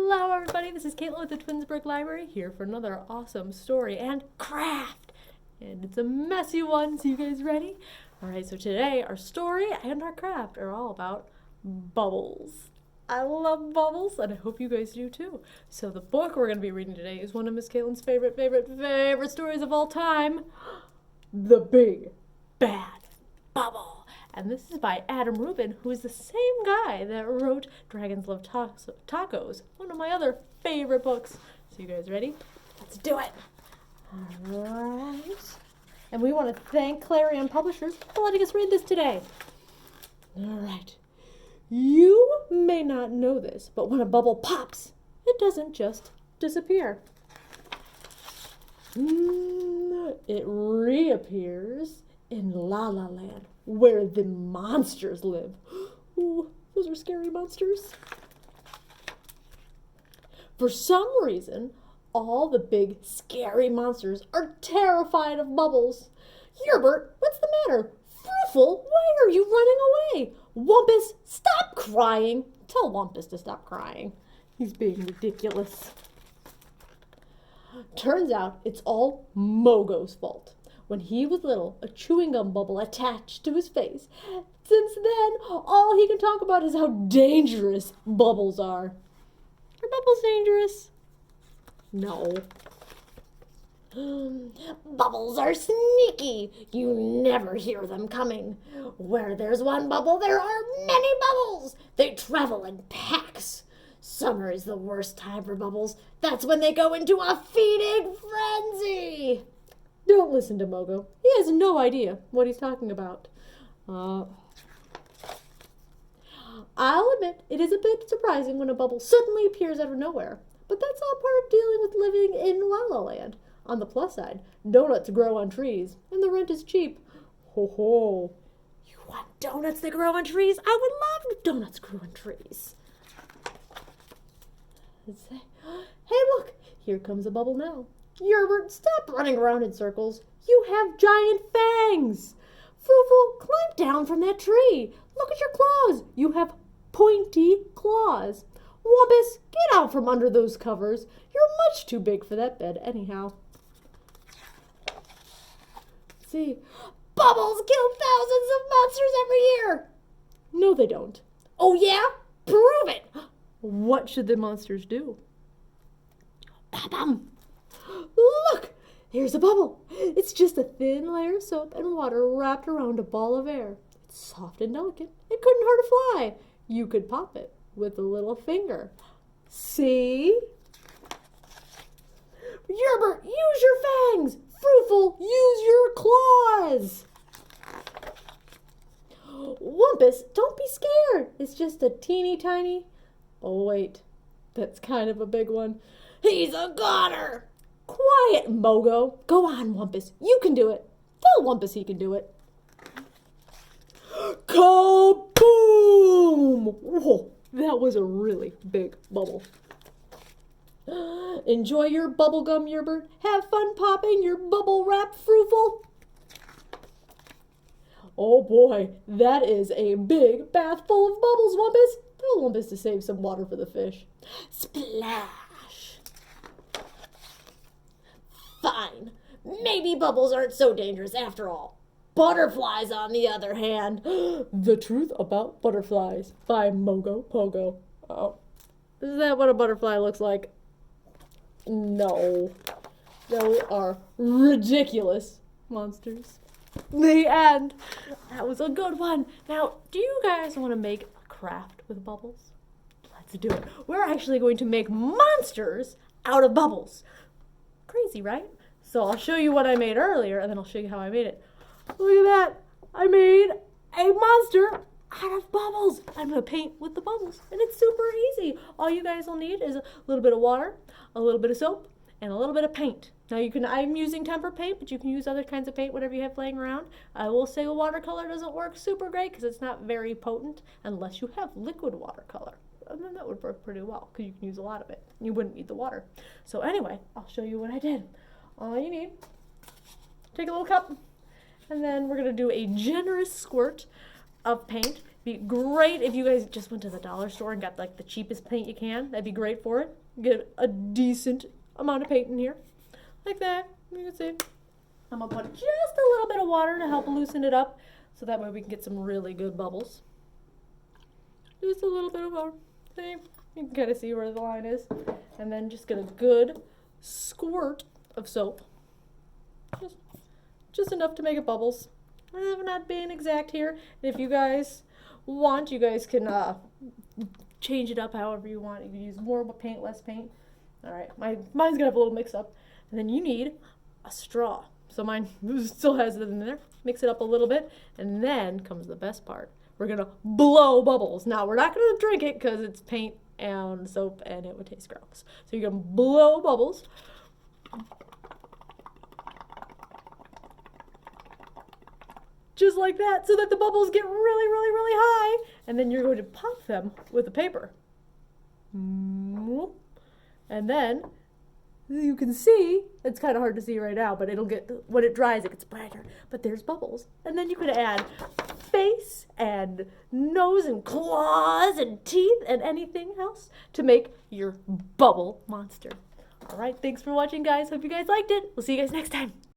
Hello everybody, this is Caitlin with the Twinsburg Library, here for another awesome story and craft. And it's a messy one, so you guys ready? Alright, so today our story and our craft are all about bubbles. I love bubbles, and I hope you guys do too. So the book we're going to be reading today is one of Miss Caitlin's favorite stories of all time, The Big Bad Bubble. And this is by Adam Rubin, who is the same guy that wrote Dragons Love Tacos, one of my other favorite books. So you guys ready? Let's do it. Alright. And we want to thank Clarion Publishers for letting us read this today. Alright. You may not know this, but when a bubble pops, it doesn't just disappear. It reappears in La La Land, where the monsters live. Ooh, those are scary monsters. For some reason, all the big, scary monsters are terrified of Bubbles. Yerbert, what's the matter? Froofle, why are you running away? Wumpus, stop crying. Tell Wumpus to stop crying. He's being ridiculous. Turns out it's all Mogo's fault. When he was little, a chewing gum bubble attached to his face. Since then, all he can talk about is how dangerous bubbles are. Are bubbles dangerous? No. Bubbles are sneaky. You never hear them coming. Where there's one bubble, there are many bubbles. They travel in packs. Summer is the worst time for bubbles. That's when they go into a feeding frenzy. Don't listen to Mogo. He has no idea what he's talking about. I'll admit, it is a bit surprising when a bubble suddenly appears out of nowhere. But that's all part of dealing with living in La La Land. On the plus side, donuts grow on trees, and the rent is cheap. Ho ho. You want donuts that grow on trees? I would love if donuts grew on trees. Hey, look! Here comes a bubble now. Yerbert, stop running around in circles. You have giant fangs. Froofle, climb down from that tree. Look at your claws. You have pointy claws. Wumpus, get out from under those covers. You're much too big for that bed anyhow. See, bubbles kill thousands of monsters every year. No, they don't. Oh, yeah? Prove it. What should the monsters do? Bum. Look, here's a bubble. It's just a thin layer of soap and water wrapped around a ball of air. It's soft and delicate. It couldn't hurt a fly. You could pop it with a little finger. See? Yerbert, use your fangs. Froofle, use your claws. Wumpus, don't be scared. It's just a teeny tiny... Oh, wait. That's kind of a big one. He's a goner. Quiet, Mogo. Go on, Wumpus. You can do it. Tell Wumpus he can do it. Kaboom! Whoa, that was a really big bubble. Enjoy your bubble gum, Yerbert. Have fun popping your bubble wrap, Froofle. Oh boy, that is a big bath full of bubbles, Wumpus. Tell Wumpus to save some water for the fish. Splash! Fine. Maybe bubbles aren't so dangerous after all. Butterflies, on the other hand. The Truth About Butterflies by Mogo Pogo. Oh. Is that what a butterfly looks like? No. Those are ridiculous monsters. The end. That was a good one. Now, do you guys want to make a craft with bubbles? Let's do it. We're actually going to make monsters out of bubbles. Crazy, right? So I'll show you what I made earlier, and then I'll show you how I made it. Look at that. I made a monster out of bubbles. I'm going to paint with the bubbles, and it's super easy. All you guys will need is a little bit of water, a little bit of soap, and a little bit of paint. Now I'm using tempera paint, but you can use other kinds of paint, whatever you have laying around. I will say watercolor doesn't work super great because it's not very potent unless you have liquid watercolor. And then that would work pretty well because you can use a lot of it. You wouldn't need the water. So anyway, I'll show you what I did. All you need, take a little cup, and then we're going to do a generous squirt of paint. Be great if you guys just went to the dollar store and got like the cheapest paint you can. That'd be great for it. Get a decent amount of paint in here. Like that. You can see. I'm going to put just a little bit of water to help loosen it up so that way we can get some really good bubbles. Just a little bit of water. See? You can kind of see where the line is. And then just get a good squirt of soap. Just enough to make it bubbles. I'm not being exact here. And if you guys want, you guys can change it up however you want. You can use more paint, less paint. All right, mine's gonna have a little mix up. And then you need a straw. So mine still has it in there. Mix it up a little bit, and then comes the best part. We're gonna blow bubbles. Now we're not gonna drink it because it's paint and soap and it would taste gross. So you're gonna blow bubbles. Just like that, so that the bubbles get really, really, really high. And then you're going to pop them with a paper. And then you can see, it's kind of hard to see right now, but it'll get, when it dries, it gets brighter. But there's bubbles. And then you can add face and nose and claws and teeth and anything else to make your bubble monster. All right, thanks for watching, guys. Hope you guys liked it. We'll see you guys next time.